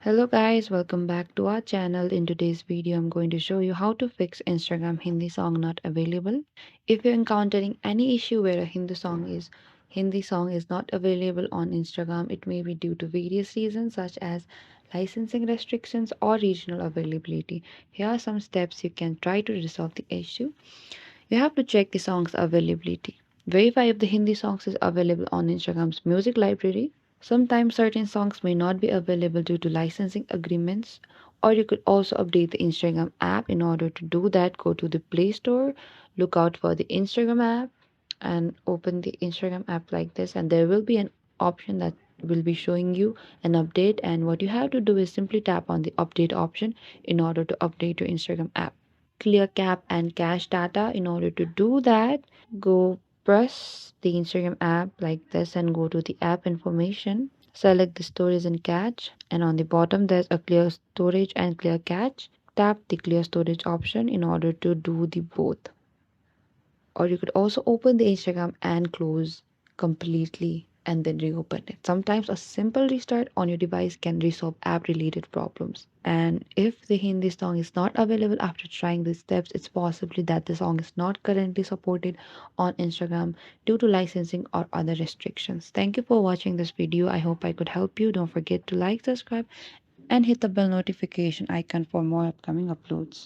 Hello guys, welcome back to our channel. In today's video, I'm going to show you how to fix Instagram Hindi song not available. If you're encountering any issue where a Hindi song is not available on Instagram, it may be due to various reasons such as licensing restrictions or regional availability. Here are some steps you can try to resolve the issue. You have to check the song's availability. Verify if the Hindi songs is available on Instagram's music library. Sometimes certain songs may not be available due to licensing agreements, or you could also update the Instagram app. In order to do that, go to the Play Store, look out for the Instagram app, and open the Instagram app like this, and there will be an option that will be showing you an update. And what you have to do is simply tap on the update option in order to update your Instagram app. Clear cap and cache data. In order to do that, go press the Instagram app like this and go to the app information. Select the storage and cache, and on the bottom there's a clear storage and clear cache. Tap the clear storage option in order to do the both. Or you could also open the Instagram and close completely and then reopen it. Sometimes a simple restart on your device can resolve app related problems. And if the Hindi song is not available after trying these steps, it's possibly that the song is not currently supported on Instagram due to licensing or other restrictions. Thank you for watching this video. I hope I could help you. Don't forget to like, subscribe, and hit the bell notification icon for more upcoming uploads.